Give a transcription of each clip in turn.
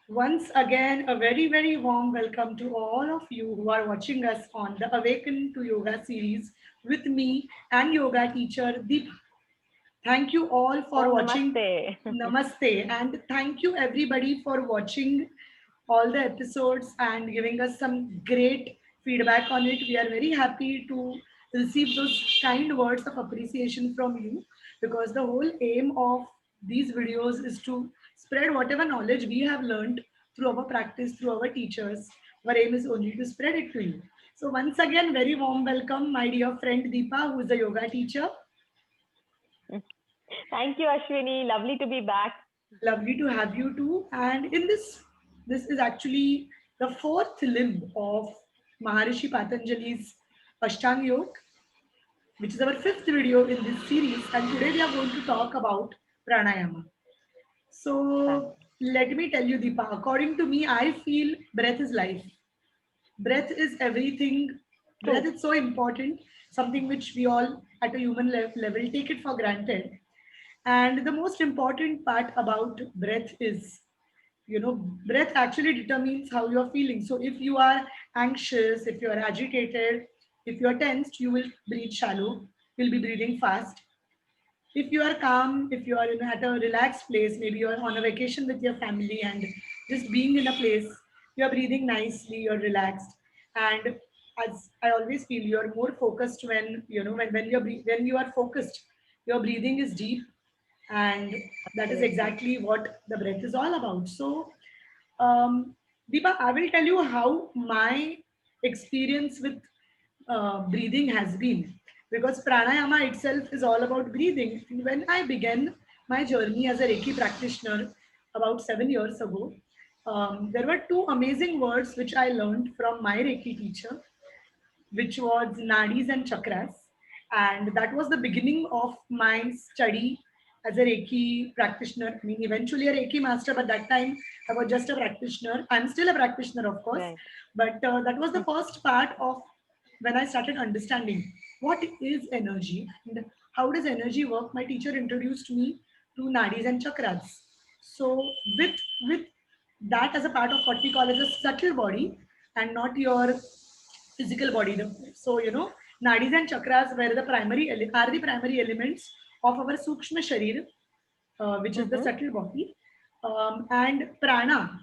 Once again, a very, very warm welcome to all of you who are watching us on the Awaken to Yoga series with me and yoga teacher Deepa. Thank you all for Om watching. Namaste. Namaste. And thank you everybody for watching all the episodes and giving us some great feedback on it. We are very happy to receive those kind words of appreciation from you because the whole aim of these videos is to spread whatever knowledge we have learned through our practice, through our teachers. Our aim is only to spread it to you. So once again, very warm welcome, my dear friend Deepa, who is a yoga teacher. Thank you, Ashwini. Lovely to be back. Lovely to have you too. And in this is actually the fourth limb of Maharishi Patanjali's Ashtanga Yoga, which is our fifth video in this series. And today we are going to talk about pranayama. Thank So let me tell you, Deepa, according to me, I feel breath is life. Breath is everything. Breath True. is so important, something which we all at a human level take it for granted. And the most important part about breath is, breath actually determines how you're feeling. So if you are anxious, if you are agitated, if you are tensed, you will breathe shallow, you'll be breathing fast. If you are calm, if you are at a relaxed place, maybe you're on a vacation with your family and just being in a place, you're breathing nicely, you're relaxed. And as I always feel, you're more focused when you are focused, your breathing is deep, and that is Absolutely. exactly what the breath is all about. So um, Deepa, I will tell you how my experience with breathing has been, because pranayama itself is all about breathing. When I began my journey as a Reiki practitioner about 7 years ago, there were two amazing words which I learned from my Reiki teacher, which was nadis and chakras. And that was the beginning of my study as a Reiki practitioner. I mean, eventually a Reiki master, but that time I was just a practitioner. I'm still a practitioner, of course, Right. but that was the first part of when I started understanding what is energy and how does energy work. My teacher introduced me to nadis and chakras. So with that as a part of what we call as a subtle body and not your physical body. So, nadis and chakras were are the primary elements of our Sukshma Sharir, which is the Mm-hmm. subtle body. And prana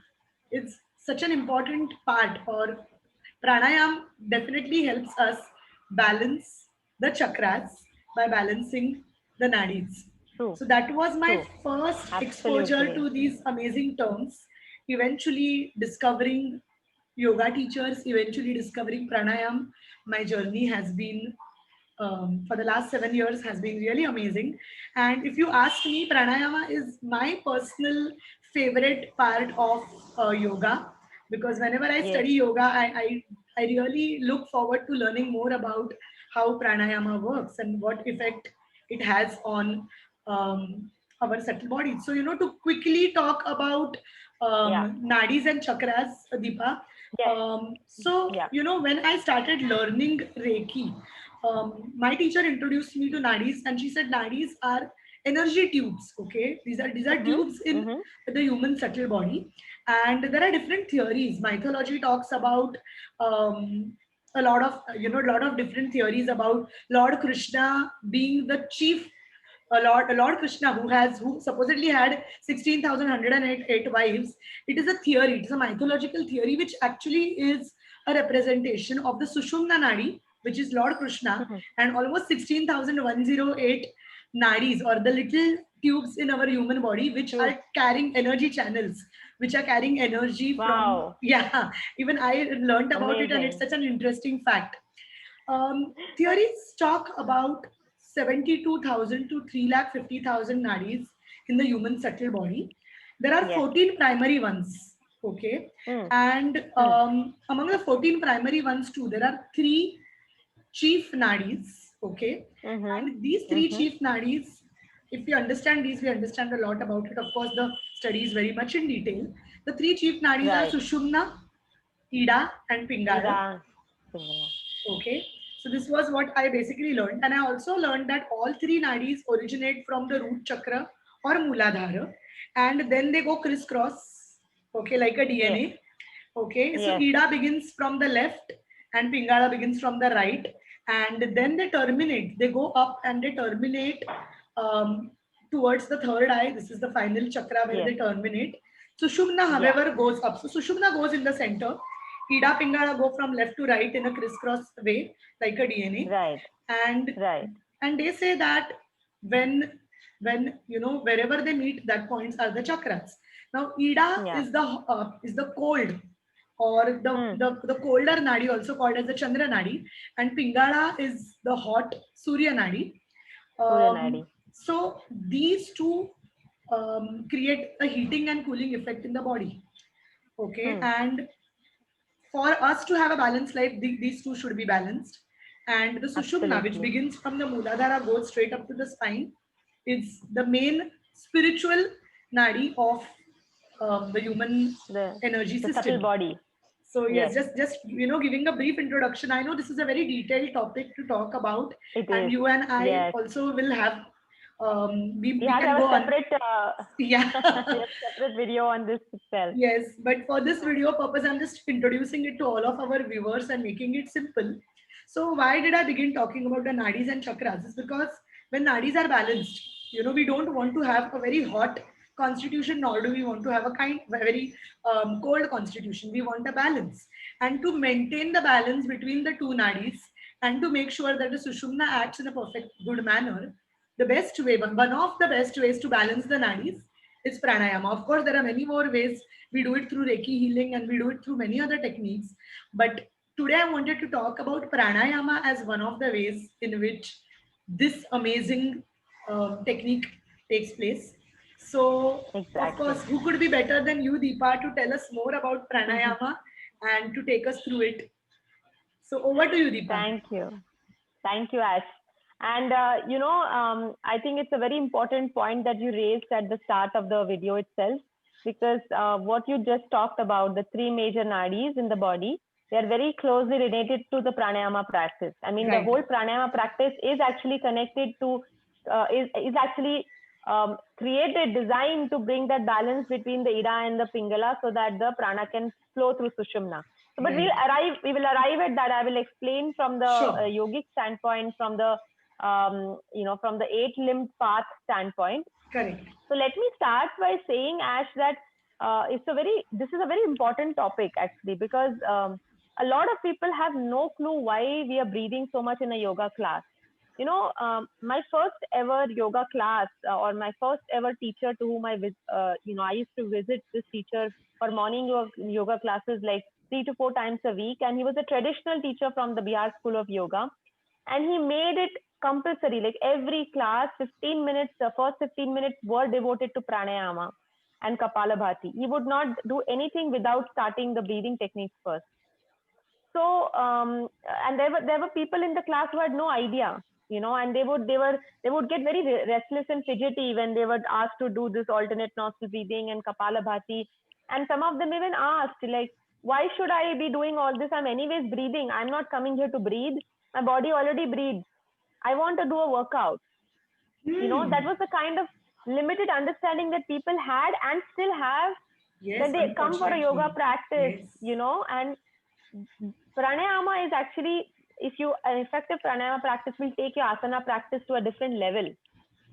is such an important part, or pranayam definitely helps us balance the chakras by balancing the nadis. True. So that was my True. first exposure Absolutely. to these amazing terms. Eventually discovering yoga teachers, eventually discovering pranayam. My journey has been for the last 7 years has been really amazing. And if you ask me, pranayama is my personal favorite part of yoga, because whenever I Yes. study yoga, I really look forward to learning more about how pranayama works and what effect it has on our subtle body. So, to quickly talk about Yeah. nadis and chakras, Deepa. Yes. So, Yeah. when I started learning Reiki, my teacher introduced me to nadis, and she said nadis are energy tubes. Okay, these are Mm-hmm. tubes in Mm-hmm. the human subtle body, and there are different theories. Mythology talks about a lot of different theories about Lord Krishna being the chief. Lord Krishna, who supposedly had 16,108 wives. It is a theory. It is a mythological theory which actually is a representation of the Sushumna Nadi, which is Lord Krishna, Mm-hmm. and almost 16,108 nadis, or the little tubes in our human body, which True. are carrying energy channels, which are carrying energy from, Wow. yeah, even I learned about it, and it's Amazing. such an interesting fact. Theories talk about 72,000 to 350,000 nadis in the human subtle body. There are Yes. 14 primary ones, okay? Mm. And Mm. among the 14 primary ones, too, there are three chief nadis, okay? Mm-hmm. And these three Mm-hmm. chief nadis, if we understand these, we understand a lot about it. Of course, the study is very much in detail. The three chief nadis are Right. Sushumna, Ida, and Pingala. Ida. Pingala. Okay, so this was what I basically learned, and I also learned that all three nadis originate from the root chakra or Mooladhara, and then they go crisscross. okay, like a Yes. DNA. Okay, so Yes. Ida begins from the left and Pingala begins from the right, and then they terminate. They go up and they terminate um, towards the third eye. This is the final chakra where Yes. they terminate. Sushumna, Yeah. however, goes up. So Sushumna goes in the center. Ida, Pingala go from left to right in a crisscross way, like a DNA. Right. And Right. they say that when wherever they meet, that points are the chakras. Now Ida Yeah. is the cold, or Hmm. the colder nadi, also called as the Chandra nadi, and Pingala is the hot Surya nadi. Surya Um, Nadi. so these two create a heating and cooling effect in the body. Okay, Hmm. and for us to have a balanced life, these two should be balanced. And the Sushumna, which Absolutely. begins from the Muladhara, goes straight up to the spine, is the main spiritual nadi of the human The energy the subtle system. body. So yes, Yes, just giving a brief introduction. I know this is a very detailed topic to talk about, it and is. you and I Yes. also will have We we have to can have go a on. separate Yeah. yes, separate video on this itself. Yes, but for this video purpose, I'm just introducing it to all of our viewers and making it simple. So why did I begin talking about the nadis and chakras? Is because when nadis are balanced, we don't want to have a very hot constitution, nor do we want to have a very cold constitution. We want a balance, and to maintain the balance between the two nadis, and to make sure that the sushumna acts in a perfect good manner, the best way, one of the best ways to balance the nadis is pranayama. Of course, there are many more ways. We do it through Reiki healing and we do it through many other techniques. But today I wanted to talk about pranayama as one of the ways in which this amazing technique takes place. So, of Exactly. course, who could be better than you, Deepa, to tell us more about pranayama and to take us through it? So, over to you, Deepa. Thank you. Thank you, Ash. And I think it's a very important point that you raised at the start of the video itself, because what you just talked about, the three major nadis in the body, they are very closely related to the pranayama practice. I mean, the Right. whole pranayama practice is actually connected to, is actually created, designed to bring that balance between the Ida and the Pingala so that the prana can flow through Sushumna. So, but Right. we will arrive at that. I will explain from the Sure. yogic standpoint, from the from the eight-limbed path standpoint. Correct. So let me start by saying, Ash, that this is a very important topic actually, because a lot of people have no clue why we are breathing so much in a yoga class. My first ever yoga class, or my first ever teacher to whom I used to visit this teacher for morning yoga classes like 3 to 4 times a week, and he was a traditional teacher from the Bihar School of Yoga, and he made it compulsory. Like every class, 15 minutes, the first 15 minutes were devoted to pranayama and kapalabhati. He would not do anything without starting the breathing techniques first. So and there were people in the class who had no idea, and they would get very restless and fidgety when they were asked to do this alternate nostril breathing and kapalabhati. And some of them even asked, like, why should I be doing all this? I'm anyways breathing. I'm not coming here to breathe. My body already breathes. I want to do a workout. That Hmm. was the kind of limited understanding that people had and still have, Yes, that they come for a yoga unfortunately. practice, Yes. and pranayama is actually, if you an effective pranayama practice will take your asana practice to a different level.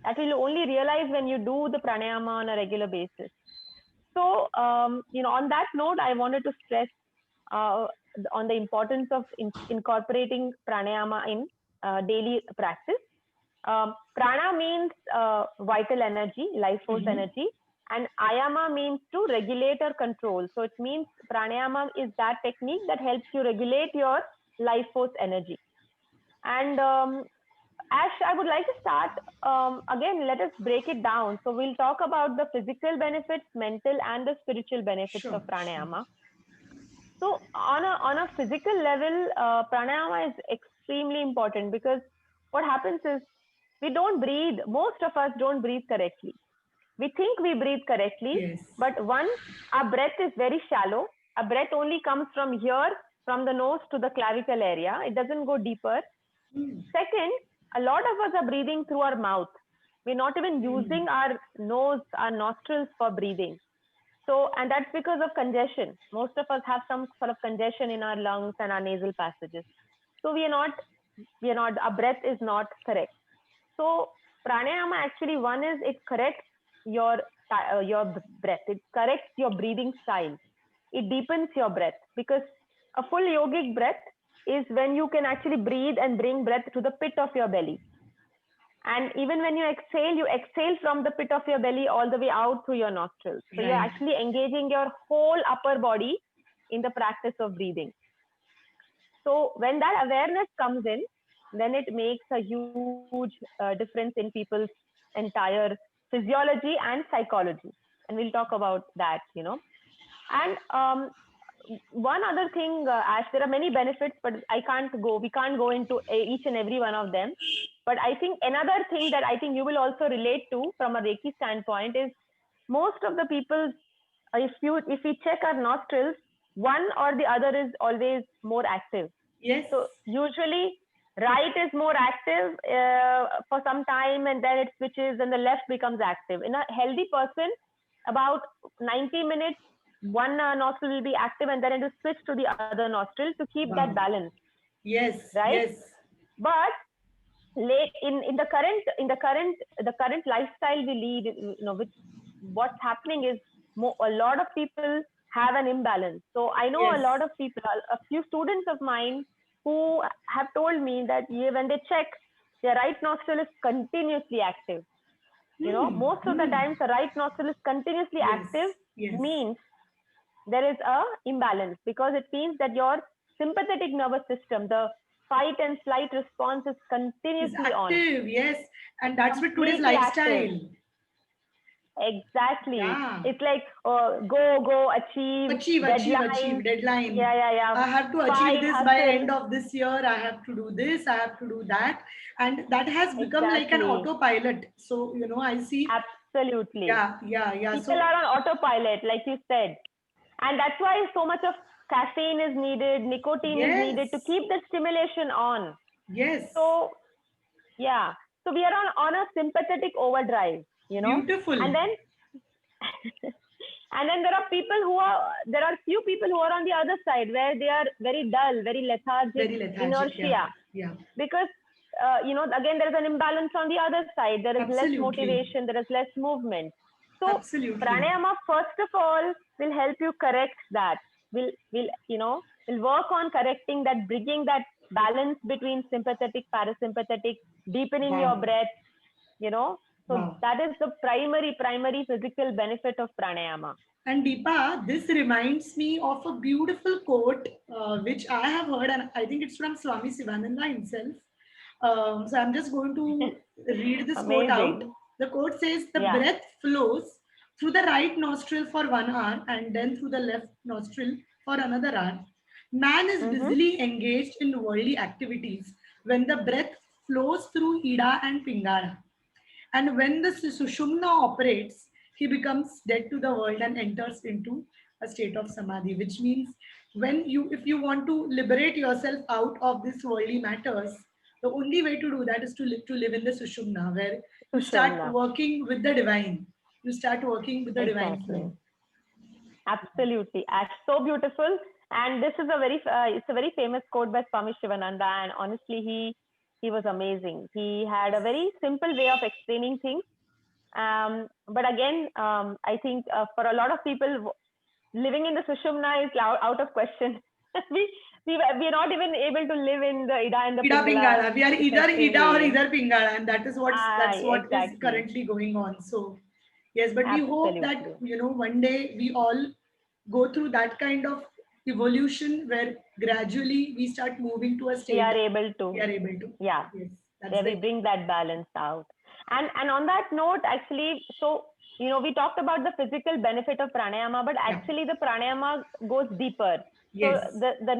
That will only realize when you do the pranayama on a regular basis. So, on that note, I wanted to stress uh, on the importance of incorporating pranayama in daily practice. Prana means vital energy, life force Mhm. energy, and ayama means to regulate or control. So it means pranayama is that technique that helps you regulate your life force energy. And Ash, I would like to start again. Let us break it down. So we'll talk about the physical benefits, mental, and the spiritual benefits Sure, of sure. pranayama. So on a physical level, pranayama is extremely important, because what happens is we don't breathe. Most of us don't breathe correctly. We think we breathe correctly, Yes. but one, our breath is very shallow. Our breath only comes from here, from the nose to the clavicle area. It doesn't go deeper. Hmm. Second, a lot of us are breathing through our mouth. We're not even Hmm. using our nose, our nostrils for breathing. So, and that's because of congestion. Most of us have some sort of congestion in our lungs and our nasal passages. So our breath is not correct. So pranayama actually, one is it corrects your breath. It corrects your breathing style. It deepens your breath, because a full yogic breath is when you can actually breathe and bring breath to the pit of your belly. And even when you exhale from the pit of your belly all the way out through your nostrils. So you're Right. actually engaging your whole upper body in the practice of breathing. So when that awareness comes in, then it makes a huge difference in people's entire physiology and psychology. And we'll talk about that. And one other thing, Ash, there are many benefits, but we can't go into each and every one of them. But I think another thing that I think you will also relate to from a Reiki standpoint is most of the people, if we check our nostrils, one or the other is always more active. Yes. So usually right is more active for some time, and then it switches and the left becomes active. In a healthy person, about 90 minutes, one nostril will be active and then it will switch to the other nostril to keep that Wow. balance, Yes. right? Yes. But late in the current lifestyle we lead, with what's happening is a lot of people have an imbalance. So I know a Yes. lot of people, a few students of mine who have told me that when they check, their right nostril is continuously active. Most of the Hmm. times the right nostril is continuously Yes. active, Yes. means there is a imbalance, because it means that your sympathetic nervous system, the fight and flight response, is Is continuously on, active. Yes. And that's with today's completely active. lifestyle. Exactly. Yeah. It's like go, achieve, Achieve deadline. deadline. Yeah. I have to achieve Fight, this by hustle. end of this year. I have to do this. I have to do that. And that has become like an Exactly. autopilot. So, I see. Absolutely. Yeah. People So, are on autopilot, like you said. And that's why so much of caffeine is needed, nicotine is needed to yes. keep the stimulation on. Yes. So, yeah. So we are on a sympathetic overdrive. And Beautiful. then and then there are few people who are on the other side, where they are very dull, very lethargic, Very lethargic. Yeah. inertia, Yeah. because again, there is an imbalance on the other side. There is less Absolutely. motivation, there is less movement. So Absolutely. pranayama, first of all, will help you correct that. Will work on correcting that, bringing that balance between sympathetic, parasympathetic, deepening your Wow. breath. you know so Wow. that is the primary physical benefit of pranayama. And Deepa, this reminds me of a beautiful quote which I have heard, and I think it's from Swami Sivananda himself. So I'm just going to read this quote out. Amazing. The quote says, "The Yeah. breath flows through the right nostril for 1 hour and then through the left nostril for another hour. Man is Mm-hmm. busily engaged in worldly activities when the breath flows through Ida and Pingala. And when the Sushumna operates, he becomes dead to the world and enters into a state of samadhi, which means if you want to liberate yourself out of this worldly matters, the only way to do that is to live in the Sushumna, where you start Sushumna. working with the divine. You start working with the divine Exactly. flow. Absolutely. Ash, so beautiful. And this is it's a very famous quote by Swami Shivananda. And honestly, he was amazing. He had a very simple way of explaining things. But again, I think for a lot of people, living in the Sushumna is out of question. we we are not even able to live in the Ida and the Ida Pingala Pingala. We are either Ida or effectively. either Pingala, and that's what is Exactly. currently going on. So yes, but we hope that Absolutely. one day we all go through that kind of evolution where gradually we start moving to a We are state able we to, are able to. yeah, Yes, that's yeah, we the bring that balance out. And on that note, actually, so we talked about the physical benefit of pranayama, but yeah. actually the pranayama goes deeper. So Yes. the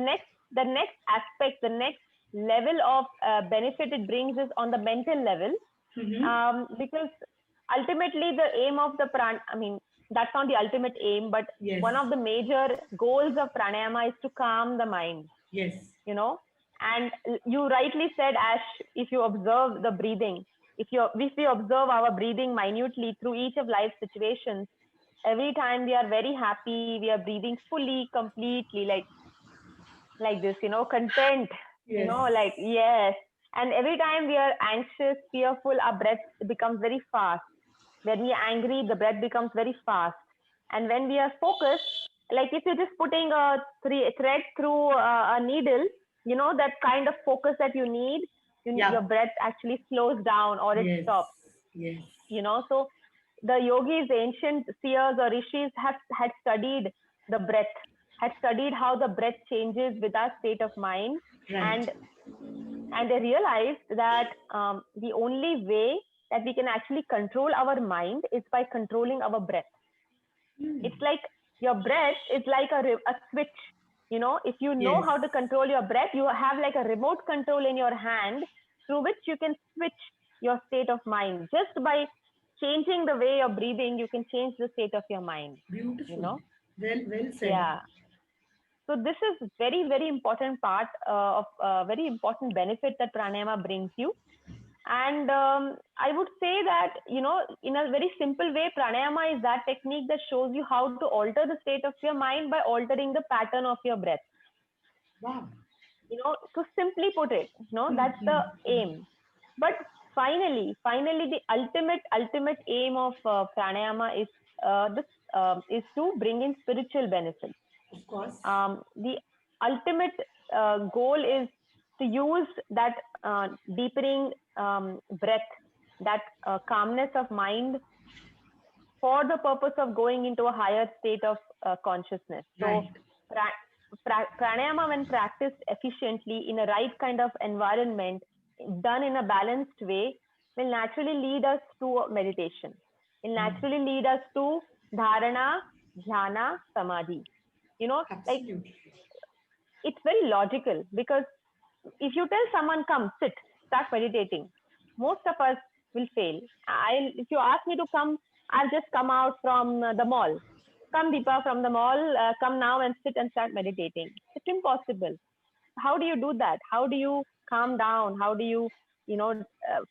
next aspect, the next level of benefit it brings is on the mental level, Mm-hmm. because ultimately the aim of the I mean, that's not the ultimate aim, but Yes. one of the major goals of pranayama is to calm the mind. Yes. you know and you rightly said, Ash, if you observe the breathing, if we observe our breathing minutely through each of life situations, every time we are very happy, we are breathing fully, completely, like this, content, Yes. like, yes. And every time we are anxious, fearful, our breath becomes very fast. When we are angry, the breath becomes very fast. And when we are focused, like if you're just putting a thread through a needle, that kind of focus that you need, your Yeah. breath actually slows down or it Yes. stops. Yes. So the yogis, the ancient seers or rishis had studied the breath, had studied how the breath changes with our state of mind, Right. and they realized that the only way that we can actually control our mind is by controlling our breath. Hmm. It's like your breath is like a switch. If you know Yes. how to control your breath, you have like a remote control in your hand through which you can switch your state of mind. Just by changing the way you're breathing, you can change the state of your mind, you Beautiful. know? Well said. Yeah. So this is very, very important part of very important benefit that pranayama brings you. And I would say that, in a very simple way, pranayama is that technique that shows you how to alter the state of your mind by altering the pattern of your breath. Wow. To simply put it, Hmm. that's Hmm. the aim. But finally, the ultimate aim of pranayama this is to bring in spiritual benefits. Of course. The ultimate goal is to use that deepening breath, that calmness of mind for the purpose of going into a higher state of consciousness. So, Right. pranayama, when practiced efficiently in a right kind of environment, done in a balanced way, will naturally lead us to meditation. Will Hmm. naturally lead us to dharana, dhyana, samadhi. Like Absolutely. it's very logical, because if you tell someone, come sit, start meditating, most of us will fail. If you ask me to come, I'll just come out from the mall. Come, Deepa, from the mall, come now and sit and start meditating. It's impossible. How do you do that? How do you calm down? How do you,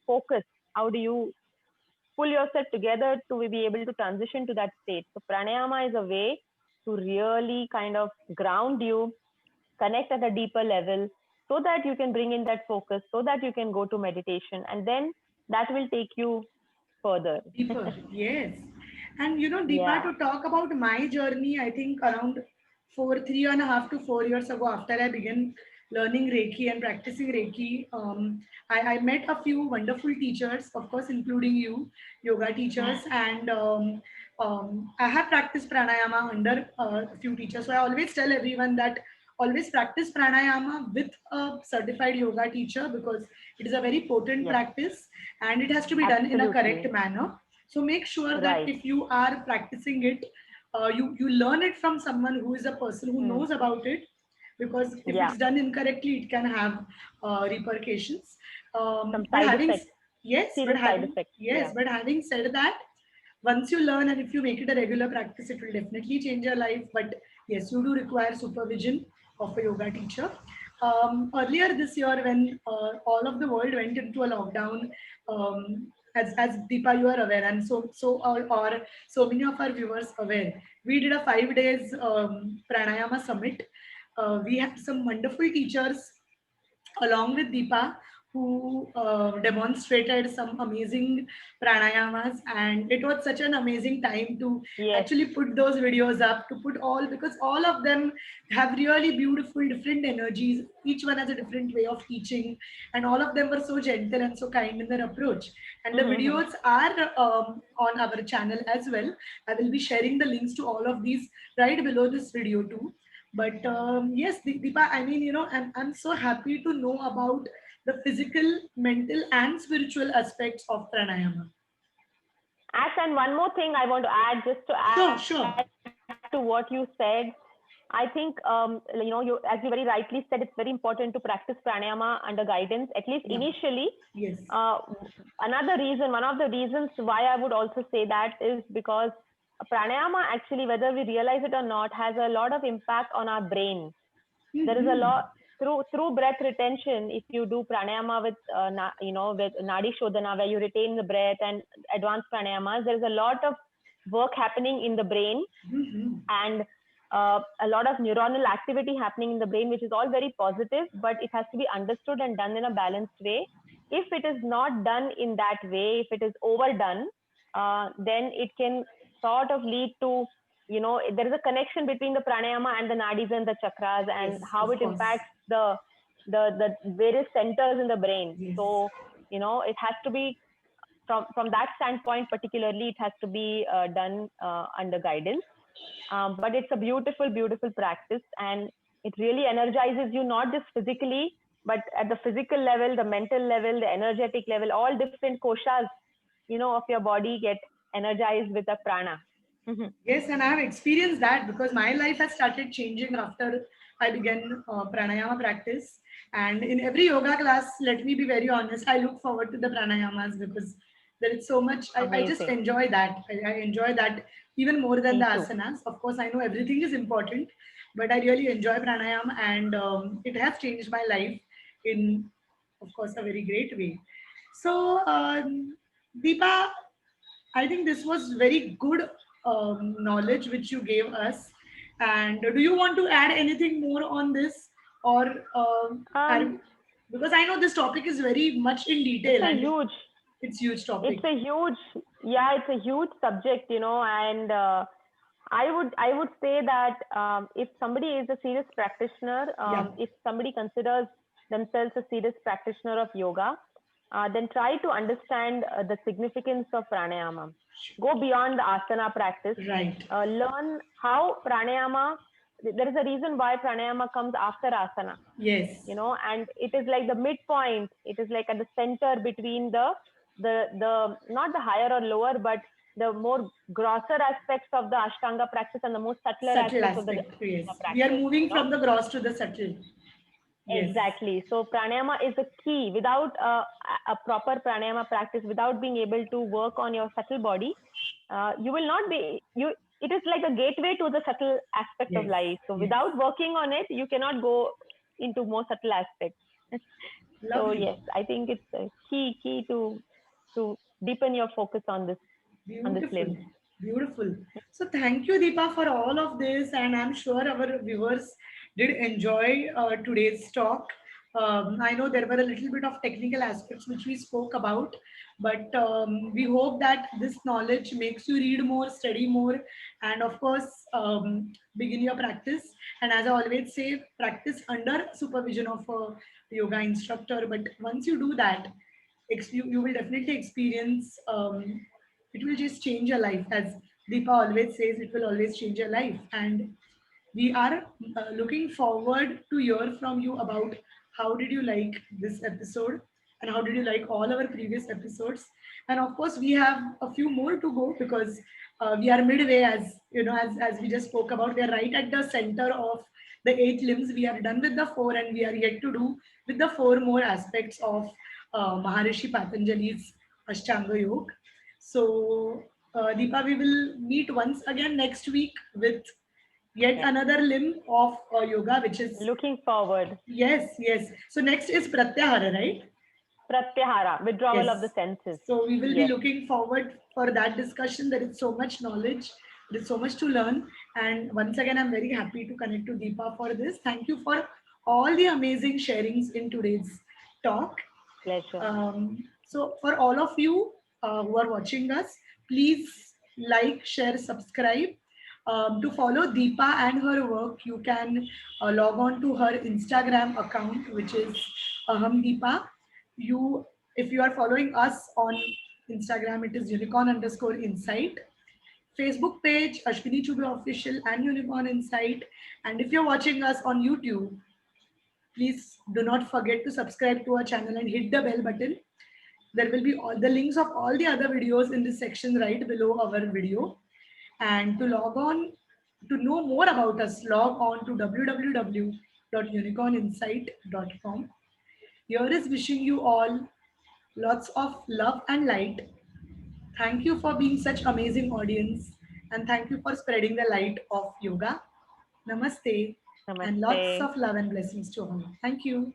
focus? How do you pull yourself together to be able to transition to that state? So pranayama is a way to really kind of ground you, connect at a deeper level, so that you can bring in that focus, so that you can go to meditation, and then that will take you further. Deeper, yes. And Deepa, Yeah. to talk about my journey, I think around 3.5 to 4 years ago, after I began learning Reiki and practicing Reiki, I met a few wonderful teachers, of course, including you, yoga teachers, and I have practiced pranayama under a few teachers. So I always tell everyone that always practice pranayama with a certified yoga teacher, because it is a very potent Yes, practice and it has to be done in a correct absolutely. manner. So make sure that Right. if you are practicing it, you learn it from someone who is a person who Hmm. knows about it, because if Yeah. it's done incorrectly, it can have repercussions. Some But side having effects, yes, but serious side having effects. yes, Yeah. but having said that, once you learn and if you make it a regular practice, it will definitely change your life. But yes, you do require supervision of a yoga teacher. Earlier this year, when all of the world went into a lockdown, as Deepa, you are aware, and or so many of our viewers aware, we did a 5 days pranayama summit. We had some wonderful teachers along with Deepa, who demonstrated some amazing pranayamas, and it was such an amazing time to Yes. actually put those videos up, to put all, because all of them have really beautiful different energies. Each one has a different way of teaching, and all of them were so gentle and so kind in their approach. And the Mm-hmm. videos are on our channel as well. I will be sharing the links to all of these right below this video too. But yes, Deepa, I mean, I'm so happy to know about the physical, mental, and spiritual aspects of pranayama. Ash, and one more thing I want to add, just to Sure, add to sure. what you said. I think, as you very rightly said, it's very important to practice pranayama under guidance, at least Yeah. initially. Yes. Uh, one of the reasons why I would also say that is because pranayama actually, whether we realize it or not, has a lot of impact on our brain. There is a Mm-hmm. lot through breath retention. If you do pranayama with with nadi shodhana, where you retain the breath, and advanced pranayamas, there is a lot of work happening in the brain, and a lot of neuronal activity happening in the brain, which is all very positive, but it has to be understood and done in a balanced way. If it is not done in that way, if it is overdone, then it can sort of lead to, there is a connection between the pranayama and the nadis and the chakras, and Yes, how of it course. impacts the various centers in the brain. Yes. So, it has to be from that standpoint, particularly, it has to be done under guidance. But it's a beautiful, beautiful practice, and it really energizes you, not just physically, but at the physical level, the mental level, the energetic level, all different koshas, of your body get energized with the prana. Yes, and I have experienced that because my life has started changing after I began pranayama practice. And in every yoga class, let me be very honest, I look forward to the pranayamas because there is so much, I just Amazing. enjoy that. I enjoy that even more than Me the too. asanas. Of course, I know everything is important, but I really enjoy pranayama, and it has changed my life in, of course, a very great way. So, Deepa, I think this was very good knowledge which you gave us. And do you want to add anything more on this, or Um, because I know this topic is very much in it's detail a and huge, it's huge it's topic. a huge, yeah, it's a huge subject, and I would say that if somebody is a serious practitioner, Yeah, if somebody considers themselves a serious practitioner of yoga, then try to understand the significance of pranayama. Go beyond the asana practice. right. Learn how pranayama. There is a reason why pranayama comes after asana, Yes, and it is like the midpoint. It is like at the center between the not the higher or lower, but the more grosser aspects of the ashtanga practice and the more subtler subtle aspects of the aspect. Yes, ashtanga we are practice. moving from the gross to the subtle. Yes, Exactly. So pranayama is a key. Without a proper pranayama practice, without being able to work on your subtle body, you will not be you. It is like a gateway to the subtle aspect of yes, life. So yes. without working on it, you cannot go into more subtle aspects. So Lovely. yes, I think it's a key to deepen your focus on this Beautiful, limb. beautiful. So thank you, Deepa, for all of this, and I'm sure our viewers did enjoy today's talk. I know there were a little bit of technical aspects which we spoke about, but we hope that this knowledge makes you read more, study more, and of course, begin your practice. And as I always say, practice under supervision of a yoga instructor. But once you do that, you will definitely experience it will just change your life. As Deepa always says, it will always change your life. And we are looking forward to hear from you about how did you like this episode and how did you like all our previous episodes. And of course, we have a few more to go because we are midway, as you know, as we just spoke about. We are right at the center of the 8 limbs. We are done with the 4, and we are yet to do with the 4 more aspects of Maharishi Patanjali's Ashtanga Yoga. So, Deepa, we will meet once again next week with yet Yes. another limb of yoga, which is, Looking forward. yes, yes. So, next is Pratyahara, right? Pratyahara, withdrawal of the Yes. senses. So, we will be Yes. looking forward for that discussion. There is so much knowledge, there is so much to learn. And once again, I'm very happy to connect to Deepa for this. Thank you for all the amazing sharings in today's talk. Pleasure. So, for all of you who are watching us, please like, share, subscribe. To follow Deepa and her work, you can log on to her Instagram account, which is Aham Deepa. You, if you are following us on Instagram, it is unicorn underscore insight. Facebook page, Ashwini Chube Official and Unicorn Insight. And if you're watching us on YouTube, please do not forget to subscribe to our channel and hit the bell button. There will be all the links of all the other videos in this section right below our video. And to log on, to know more about us, log on to www.unicorninsight.com. Here is wishing you all lots of love and light. Thank you for being such amazing audience, and thank you for spreading the light of yoga. Namaste, and lots Namaste. of love and blessings to all. Thank you.